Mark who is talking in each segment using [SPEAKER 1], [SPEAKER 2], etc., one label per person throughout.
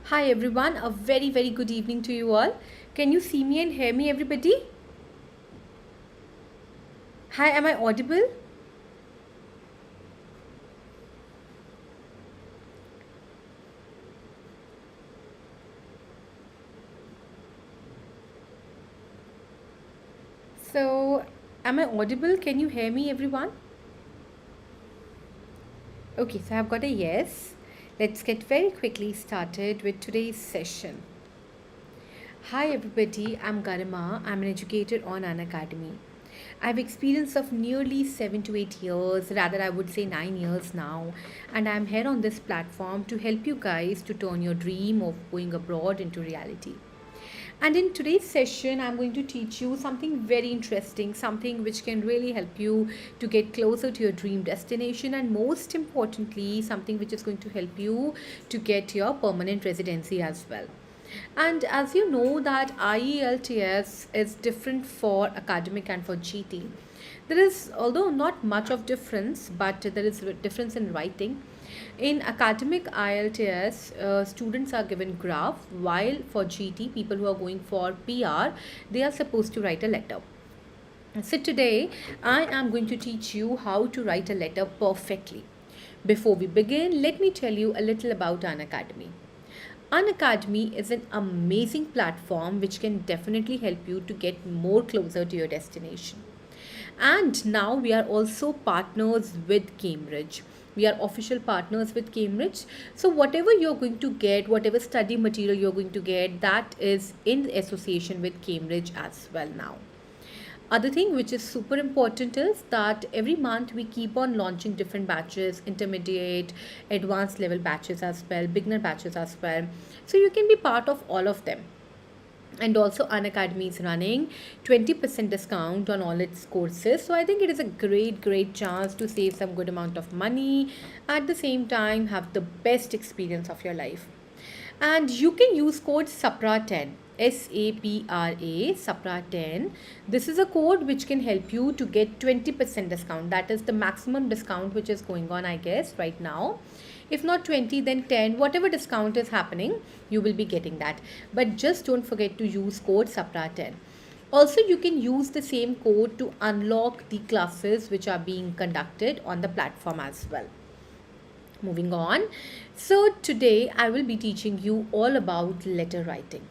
[SPEAKER 1] Hi everyone, a very good evening to you all. Can you see me and hear me, everybody? Hi, am I audible? So, am I audible? Can you hear me, everyone? Okay, so I've got a yes. Let's get very quickly started with today's session. Hi everybody, I'm Garima. I'm an educator on Unacademy. I have experience of nearly 7 to 8 years, rather I would say 9 years now, and I'm here on this platform to help you guys to turn your dream of going abroad into reality. And in today's session, I'm going to teach you something very interesting, something which can really help you to get closer to your dream destination, and most importantly, something which is going to help you to get your permanent residency as well. And as you know that IELTS is different for academic and for GT. There is, although not much of difference, but there is a difference in writing. In academic IELTS, students are given graph, while for GT, people who are going for PR, they are supposed to write a letter. So today, I am going to teach you how to write a letter perfectly. Before we begin, let me tell you a little about Unacademy. Unacademy is an amazing platform which can definitely help you to get more closer to your destination. And now we are also partners with Cambridge. We are official partners with Cambridge. So whatever you're going to get, whatever study material you're going to get, that is in association with Cambridge as well now. Other thing which is super important is that every month we keep on launching different batches, intermediate, advanced level batches as well, beginner batches as well. So you can be part of all of them. And also Unacademy is running 20% discount on all its courses. So I think it is a great chance to save some good amount of money, at the same time have the best experience of your life. And you can use code SAPRA10, SAPRA, SAPRA10. This is a code which can help you to get 20% discount. That is the maximum discount which is going on, I guess, right now. If not 20, then 10. Whatever discount is happening, you will be getting that. But just don't forget to use code SAPRA10. Also, you can use the same code to unlock the classes which are being conducted on the platform as well. Moving on. So today I will be teaching you all about letter writing.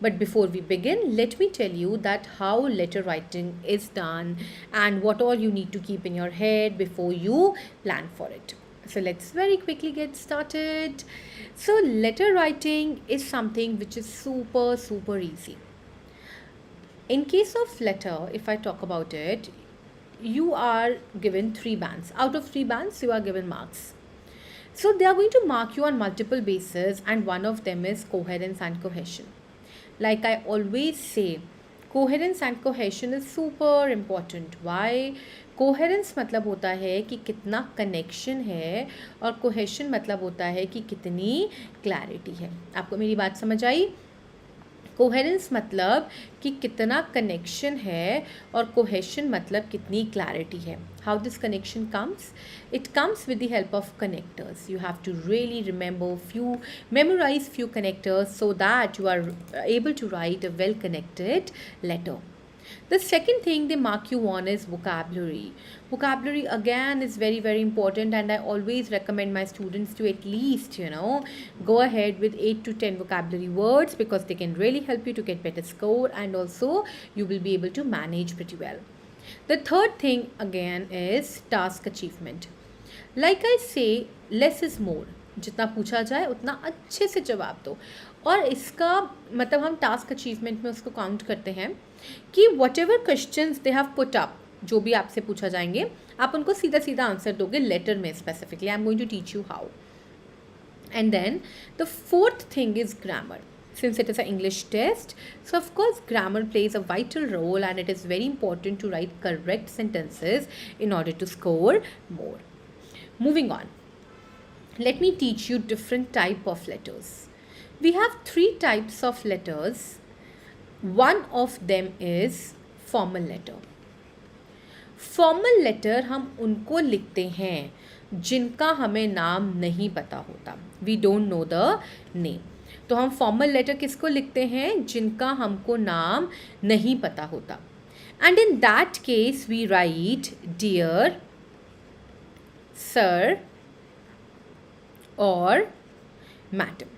[SPEAKER 1] But before we begin, let me tell you that how letter writing is done and what all you need to keep in your head before you plan for it. So let's very quickly get started. So letter writing is something which is super easy. In case of letter, if I talk about it, you are given 3 bands. Out of 3 bands, you are given marks. So they are going to mark you on multiple bases, and one of them is coherence and cohesion. Like I always say, coherence and cohesion is super important. Why? Coherence मतलब होता है कि कितना connection है, और cohesion मतलब होता है कि कितनी क्लैरिटी है. आपको मेरी बात समझ आई? कोहेरेंस मतलब कि कितना कनेक्शन है, और कोहेशन मतलब कितनी क्लैरिटी है. How this connection comes? It comes with the help of connectors. You have to really remember few, memorize few connectors so that you are able to write a well connected letter. The second thing they mark you on is vocabulary. Vocabulary again is very important, and I always recommend my students to at least, go ahead with 8 to 10 vocabulary words, because they can really help you to get better score, and also you will be able to manage pretty well. The third thing again is task achievement. Like I say, less is more. जितना पूछा जाए उतना अच्छे से जवाब दो. और इसका मतलब हम टास्क अचीवमेंट में उसको काउंट करते हैं कि what ever question they have put up, जो भी आपसे पूछा जाएंगे, आप उनको सीधा आंसर दोगे लेटर में specifically. I am going to teach you how. And then the fourth thing is grammar. Since it is an English test, so of course grammar plays a vital role, and it is very important to write correct sentences in order to score more. Moving on, let me teach you different type of letters. We have 3 types of letters. One of them is formal letter. Formal letter हम उनको लिखते हैं जिनका हमें नाम नहीं पता होता. We don't know the name. तो हम फॉर्मल लेटर किसको लिखते हैं? जिनका हमको नाम नहीं पता होता. And in that case we write dear sir or madam.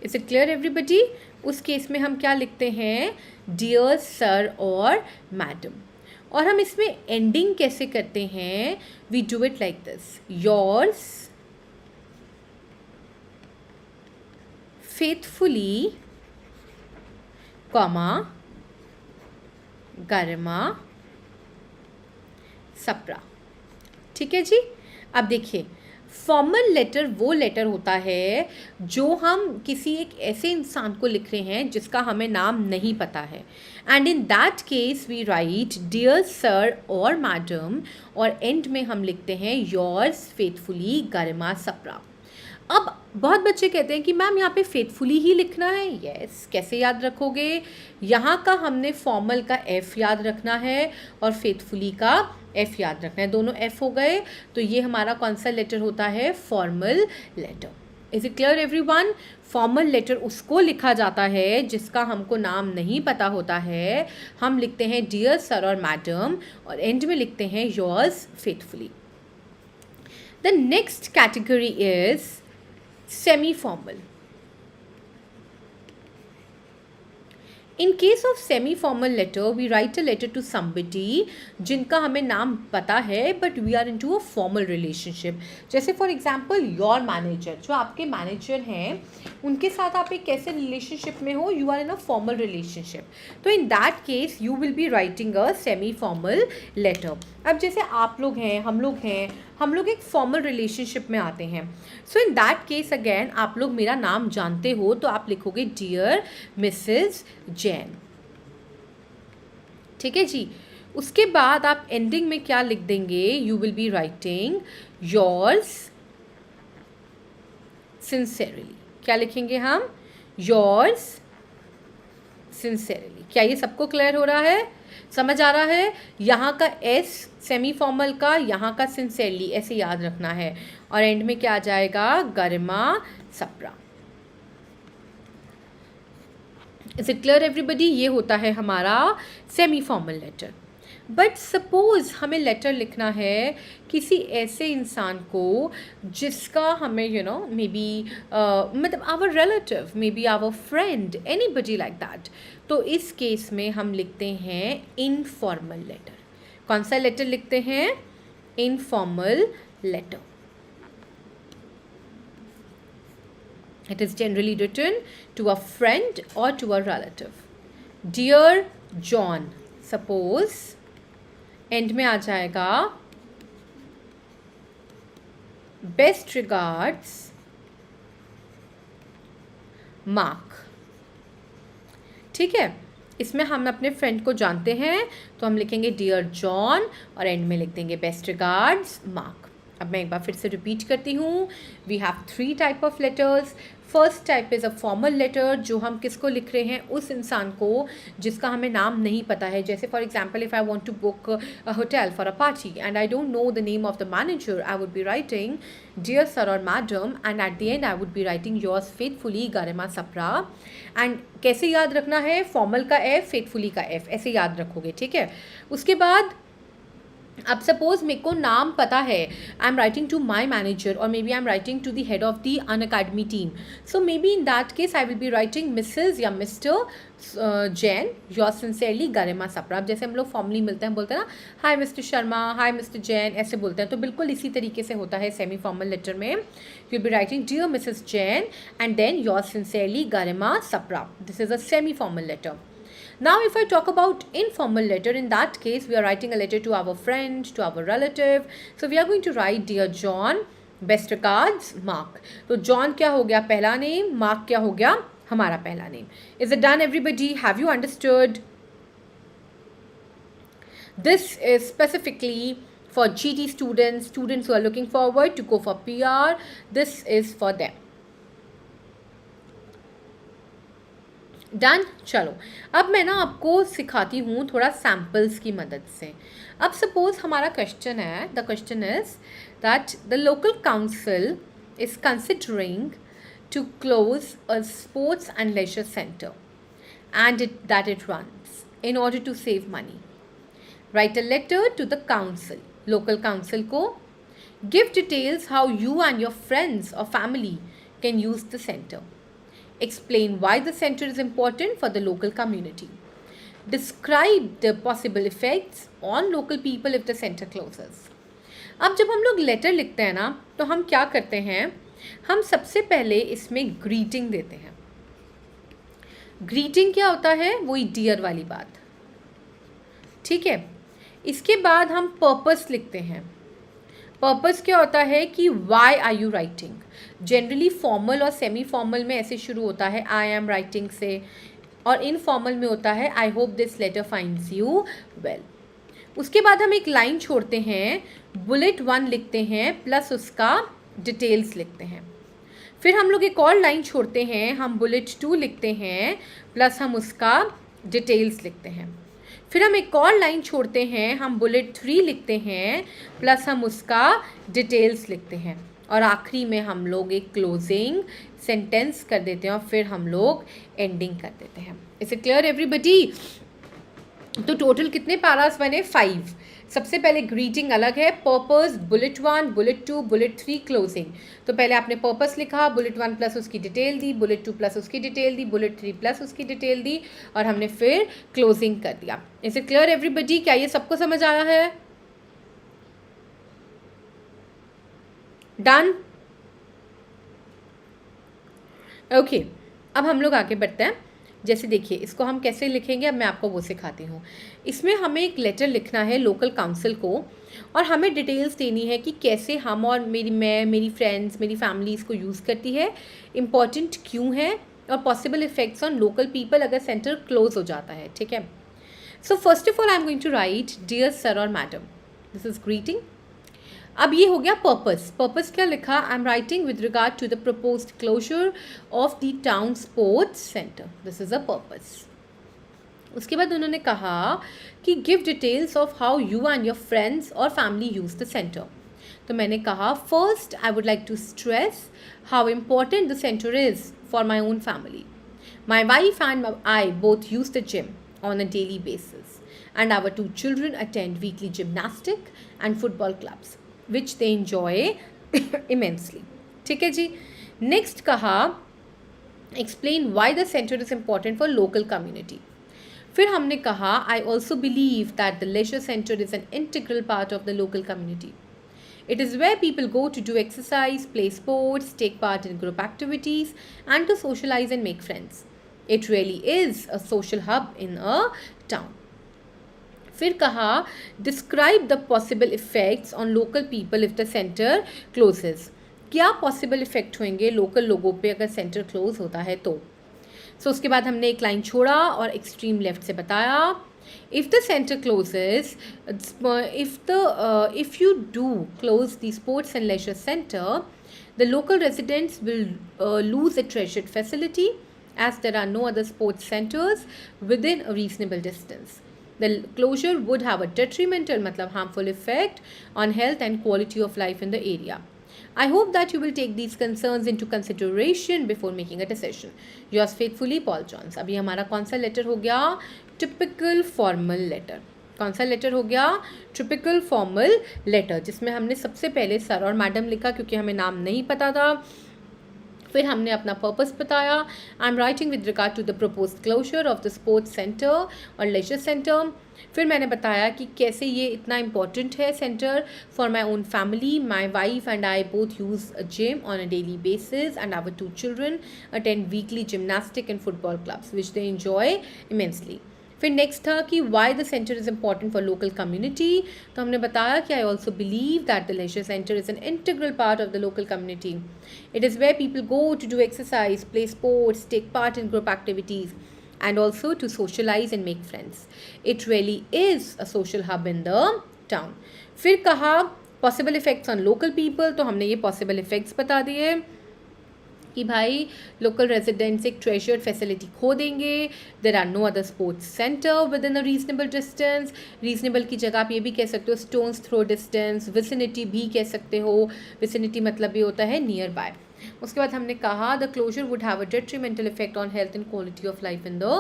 [SPEAKER 1] Is it clear everybody? उस केस में हम क्या लिखते हैं? डियर सर और मैडम. और हम इसमें एंडिंग कैसे करते हैं? We do it like this, yours faithfully comma Garima Sapra. ठीक है जी. अब देखिए, फॉर्मल लेटर वो लेटर होता है जो हम किसी एक ऐसे इंसान को लिख रहे हैं जिसका हमें नाम नहीं पता है. And in that case we write dear sir और मैडम, और एंड में हम लिखते हैं योर्स फेथफुली गरिमा सप्रा. अब बहुत बच्चे कहते हैं कि मैम यहाँ पे फेथफुली ही लिखना है. यस, कैसे याद रखोगे? यहाँ का हमने फॉर्मल का एफ याद रखना है और फेथफुली का एफ याद रखना है. दोनों एफ हो गए, तो ये हमारा कौन सा लेटर होता है? Formal letter. Is it clear everyone? Formal letter उसको लिखा जाता है जिसका हमको नाम नहीं पता होता है. हम लिखते हैं डियर सर और मैडम और एंड में लिखते हैं yours faithfully. The next category is semi-formal. In case of semi-formal letter, we write a letter to somebody जिनका हमें नाम पता है but we are into a formal relationship. जैसे for example your manager, जो आपके मैनेजर हैं उनके साथ आप एक कैसे रिलेशनशिप में हो? You are in a formal relationship. तो in that case you will be writing a semi-formal letter. अब जैसे आप लोग हैं, हम लोग एक फॉर्मल रिलेशनशिप में आते हैं. सो इन दैट केस अगेन आप लोग मेरा नाम जानते हो तो आप लिखोगे डियर मिसेस जैन. ठीक है जी. उसके बाद आप एंडिंग में क्या लिख देंगे? You will be writing yours sincerely. क्या लिखेंगे हम? Yours sincerely. क्या ये सबको क्लियर हो रहा है? समझ आ रहा है? यहाँ का एस सेमी फॉर्मल का, यहाँ का सिंसेरली, ऐसे याद रखना है. और एंड में क्या आ जाएगा? Garima Sapra. Is it clear everybody? ये होता है हमारा semi formal letter. But suppose हमें लेटर लिखना है किसी ऐसे इंसान को जिसका हमें मे बी मतलब our relative, maybe our friend, anybody like that. तो इस केस में हम लिखते हैं इनफॉर्मल लेटर. कौन सा लेटर लिखते हैं? Informal letter. It is generally written to a friend or to a relative. Dear John, suppose and में आ जाएगा बेस्ट रिगार्ड्स मार्क. ठीक है. इसमें हम अपने फ्रेंड को जानते हैं तो हम लिखेंगे डियर जॉन और एंड में लिख देंगे बेस्ट रिगार्ड्स मार्क. अब मैं एक बार फिर से रिपीट करती हूँ. We have 3 type of letters. First type is a formal letter, जो हम किसको लिख रहे हैं? उस इंसान को जिसका हमें नाम नहीं पता है. जैसे for example if I want to book a hotel for a party and I don't know the name of the manager, I would be writing dear sir और madam and at the end I would be writing yours faithfully Garima Sapra. And कैसे याद रखना है? Formal का F, faithfully का F, ऐसे याद रखोगे. ठीक है. उसके बाद अब सपोज मेरे को नाम पता है, I am writing to my manager और maybe I am writing to the head of the Unacademy team. So maybe in that case I will be writing Mrs या mister Jain yours sincerely Garima Sapra. अब जैसे हम लोग formally मिलते हैं, बोलते हैं ना हाय मिस्टर शर्मा, हाय मिस्टर जैन, ऐसे बोलते हैं. तो बिल्कुल इसी तरीके से होता है सेमी फॉर्मल लेटर में. You will be writing dear Mrs Jain and then yours sincerely Garima Sapra. This is a semi formal letter. Now if I talk about informal letter, in that case we are writing a letter to our friend, to our relative. So we are going to write dear John, best regards Mark. तो John क्या हो गया? पहला name. Mark क्या हो गया? हमारा पहला name. Is it done everybody? Have you understood? This is specifically for GT students, students who are looking forward to go for PR. This is for them. Done. चलो अब मैं ना आपको सिखाती हूँ थोड़ा सैम्पल्स की मदद से. अब सपोज हमारा क्वेश्चन है, the question is that the local council is considering to close a sports and leisure center and that it runs in order to save money. Write a letter to the council, local council को. Give details how you and your friends or family can use the center. Explain why the center is important for the local community. Describe the possible effects on local people if the center closes. अब जब हम लोग letter लिखते हैं ना, तो हम क्या करते हैं, हम सबसे पहले इसमें ग्रीटिंग देते हैं. ग्रीटिंग क्या होता है, वही डियर वाली बात, ठीक है. इसके बाद हम पर्पस लिखते हैं. पर्पस क्या होता है कि why are you writing. Generally formal और सेमी फॉर्मल में ऐसे शुरू होता है आई एम राइटिंग से, और इनफॉर्मल में होता है I hope this letter finds you well. उसके बाद हम एक लाइन छोड़ते हैं, बुलेट 1 लिखते हैं प्लस उसका डिटेल्स लिखते हैं. फिर हम लोग एक और लाइन छोड़ते हैं, हम बुलेट 2 लिखते हैं प्लस हम उसका डिटेल्स लिखते हैं. फिर हम एक और लाइन छोड़ते हैं, हम बुलेट 3 लिखते हैं प्लस हम उसका डिटेल्स लिखते हैं. और आखिरी में हम लोग एक क्लोजिंग सेंटेंस कर देते हैं और फिर हम लोग एंडिंग कर देते हैं. Is it clear everybody? तो टोटल कितने पैरास बने? 5. सबसे पहले ग्रीटिंग अलग है, purpose, bullet 1, bullet 2, bullet 3, closing. तो पहले आपने पर्पस लिखा, बुलेट 1 प्लस उसकी डिटेल दी, बुलेट 2 प्लस उसकी डिटेल दी, बुलेट 3 प्लस उसकी डिटेल दी, और हमने फिर क्लोजिंग कर दिया. Is it clear everybody? क्या ये सबको समझ आया है? डन? ओके, अब हम लोग आगे बढ़ते हैं. जैसे देखिए, इसको हम कैसे लिखेंगे, अब मैं आपको वो सिखाती हूँ. इसमें हमें एक लेटर लिखना है लोकल काउंसिल को, और हमें डिटेल्स देनी है कि कैसे हम और मेरी फ्रेंड्स, मेरी फैमिली इसको यूज़ करती है, इम्पॉर्टेंट क्यों है, और possible effects on local people अगर सेंटर क्लोज हो जाता है. ठीक है. So first of all I am going to write dear sir और मैडम. This is greeting. अब ये हो गया पर्पस. पर्पस क्या लिखा? I am writing with regard to the proposed closure of the town sports centre. This is a purpose. उसके बाद उन्होंने कहा कि give details of how you and your friends और फैमिली यूज द सेंटर. तो मैंने कहा first I would like to stress how important the centre is for my own family. My wife and I both use the gym on a daily basis, and our 2 children attend weekly gymnastic and football clubs which they enjoy immensely. ठीक है जी. Next कहा explain why the center is important for local community. फिर हमने कहा I also believe that the leisure center is an integral part of the local community. It is where people go to do exercise, play sports, take part in group activities, and to socialize and make friends. It really is a social hub in a town. फिर कहा describe the possible effects on local people if the center closes. क्या possible effect होंगे local लोगों पे अगर centre close होता है तो. सो उसके बाद हमने एक लाइन छोड़ा और एक्सट्रीम लेफ्ट से बताया if the center closes, if you do close the sports and leisure center, the local residents will lose a treasured facility, as there are no other sports centers within a reasonable distance. The closure would have a detrimental, harmful effect on health and quality of life in the area. I hope that you will take these concerns into consideration before making a decision. Yours faithfully, Paul Jones. अभी हमारा कौन सा letter हो गया? Typical formal letter. कौन सा letter हो गया? टिपिकल फॉर्मल लेटर, जिसमें हमने सबसे पहले सर और मैडम लिखा क्योंकि हमें नाम नहीं पता था. फिर हमने अपना पर्पस बताया. I am writing with regard to the proposed closure of the sports centre और लेजर सेंटर. फिर मैंने बताया कि कैसे ये इतना इम्पॉर्टेंट है centre for my own family. My wife and I both use a gym on a daily basis, and our 2 children attend weekly gymnastic and football clubs which they enjoy immensely. फिर next था कि why the centre is important for local community. तो हमने बताया कि I also believe that the leisure centre is an integral part of the local community. It is where people go to do exercise, play sports, take part in group activities, and also to socialize and make friends. It really is a social hub in the town. फिर कहा possible effects on local people. तो हमने ये possible effects बता दिए कि भाई local residents एक treasured facility खो देंगे. There are no other sports center within a reasonable distance. Reasonable की जगह आप ये भी कह सकते हो stone's throw distance. Vicinity भी कह सकते हो. Vicinity मतलब ये होता है nearby. उसके बाद हमने कहा the closure would have a detrimental effect on health and quality of life in the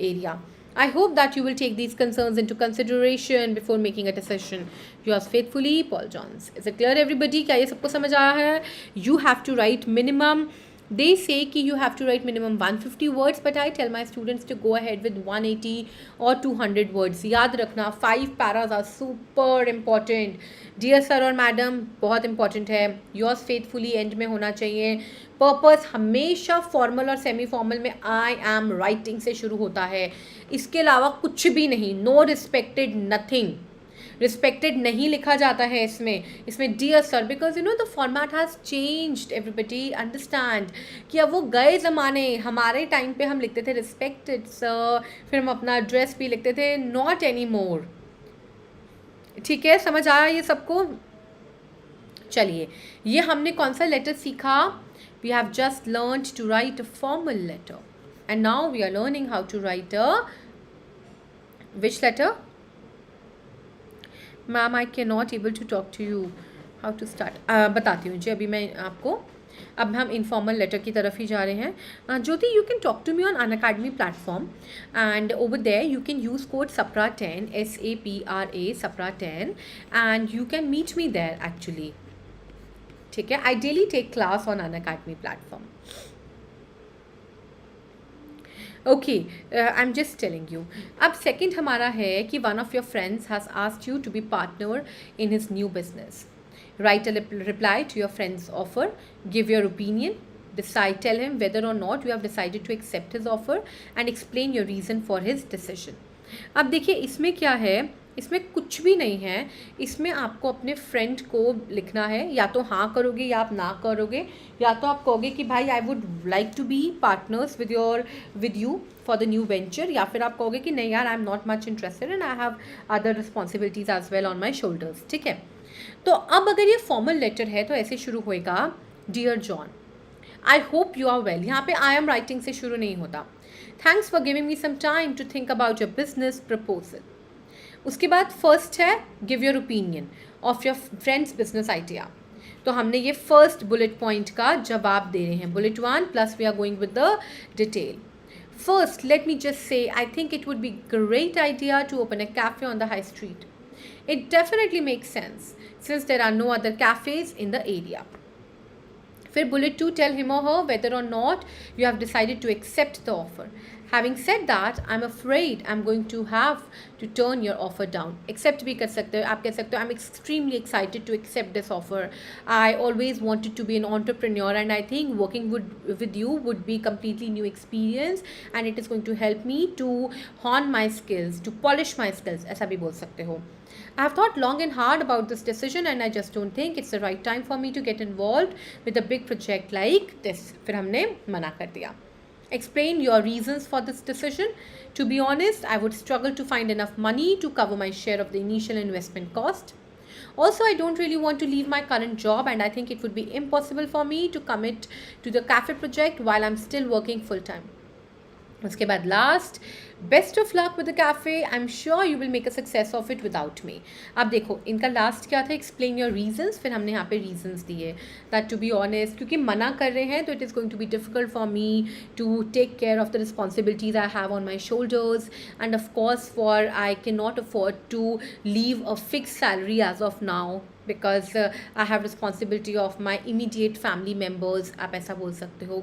[SPEAKER 1] area. I hope that you will take these concerns into consideration before making a decision. Yours faithfully, Paul Johns. Is it clear, everybody? क्या ये सबको समझ आया है? You have to write minimum. They say कि you have to write minimum 150 words, but I tell my students to go ahead with 180 or 200 words. याद रखना 5 paras are super important. Dear sir और madam, बहुत important है. Yours faithfully end में होना चाहिए. Purpose हमेशा फॉर्मल और सेमी फॉर्मल में आई एम राइटिंग से शुरू होता है. इसके अलावा कुछ भी नहीं. No respected, nothing. रिस्पेक्टेड नहीं लिखा जाता है इसमें dear sir, because you know the format has changed. Everybody understand कि अब वो गए ज़माने. हमारे टाइम पे हम लिखते थे रिस्पेक्टेड सर, फिर हम अपना एड्रेस भी लिखते थे. Not any more. ठीक है, समझ आया ये सबको? चलिए, ये हमने कौन सा लेटर सीखा? We have just learned to write a formal letter, and now we are learning how to write a which letter? Ma'am, I cannot able to talk to you. How to start? बताती हूँ जी अभी मैं आपको. अब हम informal letter की तरफ ही जा रहे हैं. Jyoti, you can talk to me on Unacademy platform, and over there you can use code SAPRA10 SAPRA SAPRA10 and you can meet me there actually. ठीक है, I daily take class on Unacademy platform. Okay, I am just telling you. अब second हमारा है कि one of your friends has asked you to be partner in his new business. Write a reply to your friend's offer, give your opinion, decide, tell him whether or not you have decided to accept his offer and explain your reason for his decision. अब देखिए इसमें क्या है, इसमें कुछ भी नहीं है. इसमें आपको अपने फ्रेंड को लिखना है. या तो हाँ करोगे या आप ना करोगे, या तो आप कहोगे कि भाई I would like to be partners with you for the new venture, या फिर आप कहोगे कि नहीं यार I am not much interested and I have other responsibilities as well on my shoulders. ठीक है, तो अब अगर ये फॉर्मल लेटर है तो ऐसे शुरू होएगा dear John, I hope you are well. यहाँ पे आई एम राइटिंग से शुरू नहीं होता. Thanks for giving me some time to think about your business proposal. उसके बाद फर्स्ट है give your opinion of your friends business idea. तो हमने ये फर्स्ट बुलेट पॉइंट का जवाब दे रहे हैं. Bullet 1 plus we are going with the detail. First, let me just say, I think it would be a great idea to open a cafe on the high street. It definitely makes sense since there are no other cafes in the area. फिर bullet 2, tell him or her whether or not you have decided to accept the offer. Having said that, I'm afraid I'm going to have to turn your offer down. Accept भी कर सकते हो, आप कह सकते हो I'm extremely excited to accept this offer. I always wanted to be an entrepreneur and I think working with you would be completely new experience and it is going to help me to hone my skills, to polish my skills. ऐसा भी बोल सकते हो. I have thought long and hard about this decision and I just don't think it's the right time for me to get involved with a big project like this. फिर हमने मना कर दिया. Explain your reasons for this decision. To be honest, I would struggle to find enough money to cover my share of the initial investment cost. Also, I don't really want to leave my current job and I think it would be impossible for me to commit to the cafe project while I'm still working full time. उसके बाद last, best of luck with the cafe, I am sure you will make a success of it without me. अब देखो इनका last क्या था, explain your reasons. फिर हमने यहाँ पे रीजंस दिए दैट टू बी ऑनेस्ट क्योंकि मना कर रहे हैं तो it is going to be difficult for me to take care of the responsibilities I have on my shoulders and of course for I can not afford to leave a fix salary as of now because I have responsibility of my immediate family members. आप ऐसा बोल सकते हो.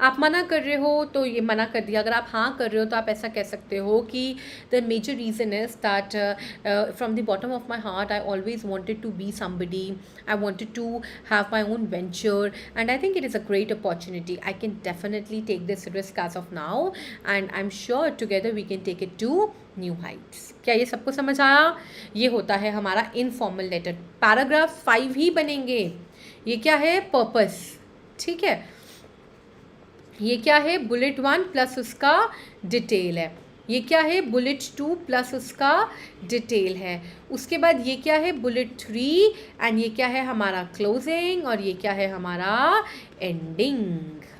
[SPEAKER 1] आप मना कर रहे हो तो ये मना कर दिया. अगर आप हाँ कर रहे हो तो आप ऐसा कह सकते हो कि the major reason is that from the bottom of my heart I always wanted to be somebody. I wanted to have my own venture and I think it is a great opportunity. I can definitely take this risk as of now and I am sure together we can take it to new heights. क्या ये सबको समझ आया? ये होता है हमारा informal letter. Paragraph 5 ही बनेंगे. ये क्या है? पर्पस. ठीक है, ये क्या है? बुलेट 1 प्लस उसका डिटेल है. ये क्या है? बुलेट 2 प्लस उसका डिटेल है. उसके बाद ये क्या है? बुलेट 3 एंड ये क्या है? हमारा क्लोजिंग और ये क्या है? हमारा एंडिंग.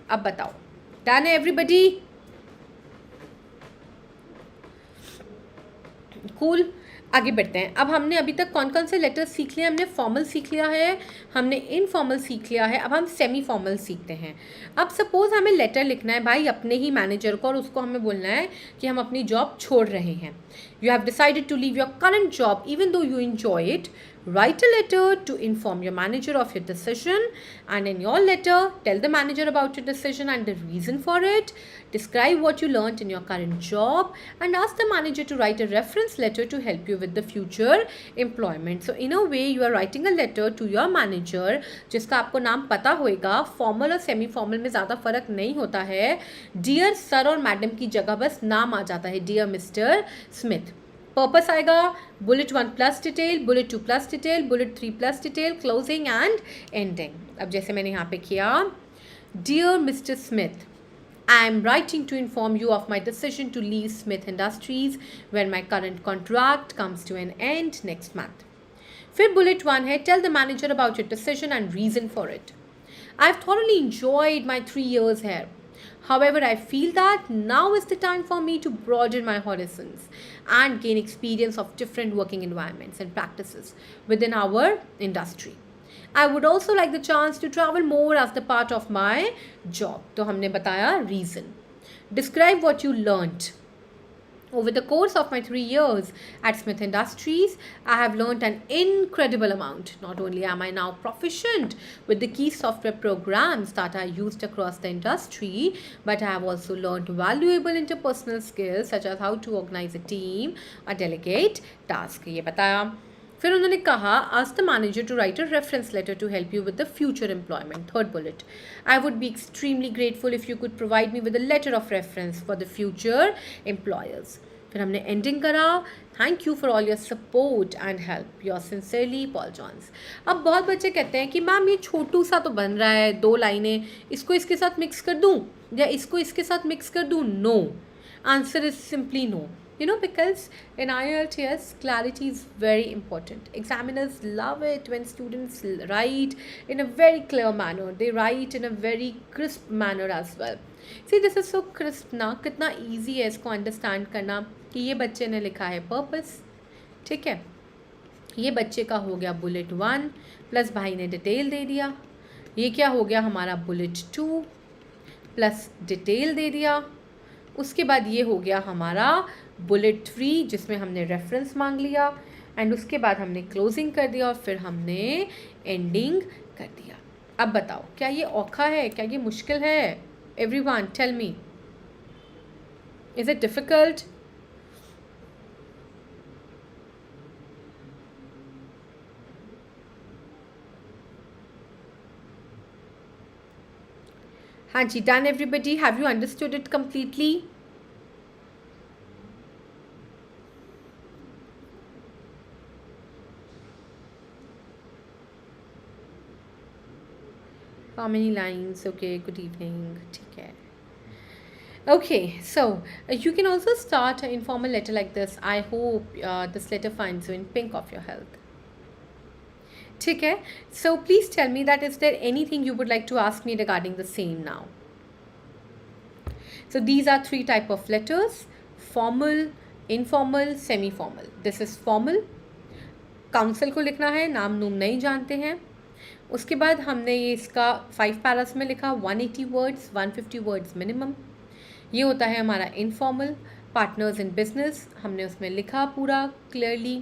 [SPEAKER 1] अब बताओ, डन है एवरीबडी? कूल. आगे बढ़ते हैं। अब हमने अभी तक कौन कौन से लेटर्स सीख लिए? हमने फॉर्मल सीख लिया है, हमने इनफॉर्मल सीख लिया है, अब हम सेमी फॉर्मल सीखते हैं। अब सपोज हमें लेटर लिखना है भाई अपने ही मैनेजर को, और उसको हमें बोलना है कि हम अपनी जॉब छोड़ रहे हैं। You have decided to leave your current job even though you enjoy it. Write a letter to inform your manager of your decision, and in your letter tell the manager about your decision and the reason for it. Describe what you learned in your current job and ask the manager to write a reference letter to help you with the future employment. So in a way you are writing a letter to your manager जिसका आपको नाम पता होगा. Formal और semi formal में ज़्यादा फ़र्क नहीं होता है. डियर सर और मैडम की जगह बस नाम आ जाता है, डियर मिस्टर स्मिथ. पर्पस आएगा bullet 1 plus detail, bullet 2 plus detail, bullet 3 plus detail, closing and ending. अब जैसे मैंने यहाँ पे किया, dear mister Smith, I am writing to inform you of my decision to leave Smith Industries when my current contract comes to an end next month. फिर bullet 1 है, tell the manager about your decision and reason for it. I have thoroughly enjoyed my 3 years here. However, I feel that now is the time for me to broaden my horizons and gain experience of different working environments and practices within our industry. I would also like the chance to travel more as the part of my job. तो हमने बताया reason. Describe what you learnt. Over the course of my 3 years at Smith Industries, I have learned an incredible amount. Not only am I now proficient with the key software programs that are used across the industry, but I have also learned valuable interpersonal skills such as how to organize a team or delegate tasks. ये बताया. फिर उन्होंने कहा, ask the manager to write a reference letter to help you with the future employment. Third bullet, I would be extremely grateful if you could provide me with a letter of reference for the future employers. फिर हमने ending करा, thank you for all your support and help, your sincerely Paul Jones. अब बहुत बच्चे कहते हैं कि ma'am ये छोटू सा तो बन रहा है, 2 लाइनें, इसको इसके साथ मिक्स कर दूँ या इसको इसके साथ मिक्स कर दूँ. No, answer is simply no. Because in IELTS, clarity is very important. Examiners love it when students write in a very clear manner. They write in a very crisp manner as well. See, this is so crisp ना, कितना easy है इसको understand करना कि ये बच्चे ने लिखा है purpose, ठीक है, ये बच्चे का हो गया bullet 1 प्लस भाई ने डिटेल दे दिया. ये क्या हो गया हमारा bullet 2 प्लस डिटेल दे दिया. उसके बाद ये हो गया हमारा बुलेट 3 जिसमें हमने रेफरेंस मांग लिया, एंड उसके बाद हमने क्लोजिंग कर दिया और फिर हमने एंडिंग कर दिया. अब बताओ, क्या ये औखा है? क्या ये मुश्किल है? Everyone tell me, is it difficult? हाँ जी, done everybody? Have you understood it completely? How many lines? Okay, good evening. ठीक है. Okay, so you can also start an informal letter like this. I hope this letter finds you in pink of your health. ठीक है. So please tell me that is there anything you would like to ask me regarding the same now? So these are 3 type of letters: formal, informal, semi-formal. This is formal. Council को लिखना है, नाम नूम नहीं जानते हैं. उसके बाद हमने ये इसका 5 पैरास में लिखा, 180 वर्ड्स, 150 वर्ड्स मिनिमम. ये होता है हमारा इनफॉर्मल, पार्टनर्स इन बिजनेस, हमने उसमें लिखा पूरा क्लियरली.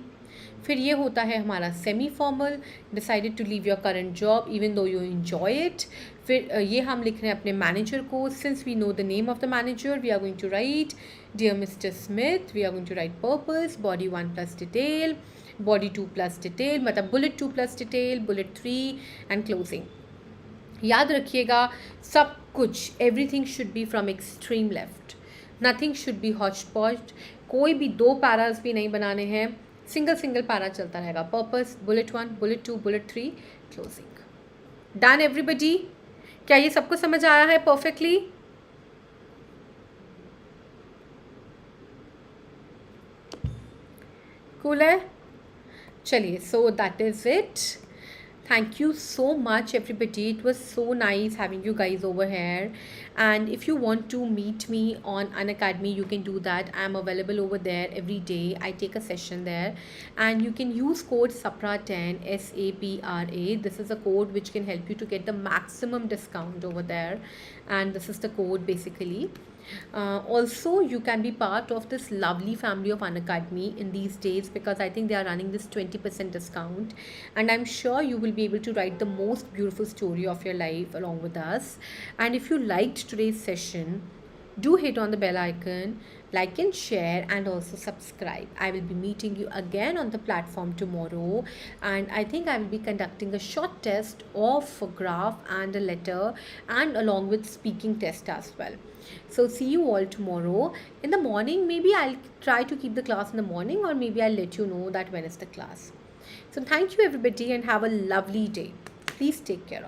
[SPEAKER 1] फिर ये होता है हमारा semi formal, decided to leave your current job even though you enjoy it. फिर ये हम लिख रहे हैं अपने मैनेजर को. Since we know the name of the manager, we are going to write dear mister Smith, we are going to write purpose, body 1 plus detail, body 2 plus detail, मतलब bullet 2 plus detail, bullet 3 and closing. याद रखिएगा सब कुछ, everything should be from extreme left, nothing should be Hooch पॉच. कोई भी 2 paras भी नहीं बनाने हैं, सिंगल पैरा चलता रहेगा. Purpose, bullet 1, bullet 2, bullet 3, closing. Done everybody? क्या ये सबको समझ आया है परफेक्टली? कूल है? चलिए, so that is it. Thank you so much, everybody. It was so nice having you guys over here. And if you want to meet me on Unacademy, you can do that. I'm available over there every day. I take a session there, and you can use code SAPRA10 SAPRA. This is a code which can help you to get the maximum discount over there, and this is the code basically. Also, you can be part of this lovely family of Unacademy in these days, because I think they are running this 20% discount, and I'm sure you will be able to write the most beautiful story of your life along with us. And if you liked today's session, do hit on the bell icon, like and share, and also subscribe. I will be meeting you again on the platform tomorrow, and I think I will be conducting a short test of a graph and a letter, and along with speaking test as well. So see you all tomorrow in the morning. Maybe I'll try to keep the class in the morning, or maybe I'll let you know that when is the class. So thank you, everybody, and have a lovely day. Please take care.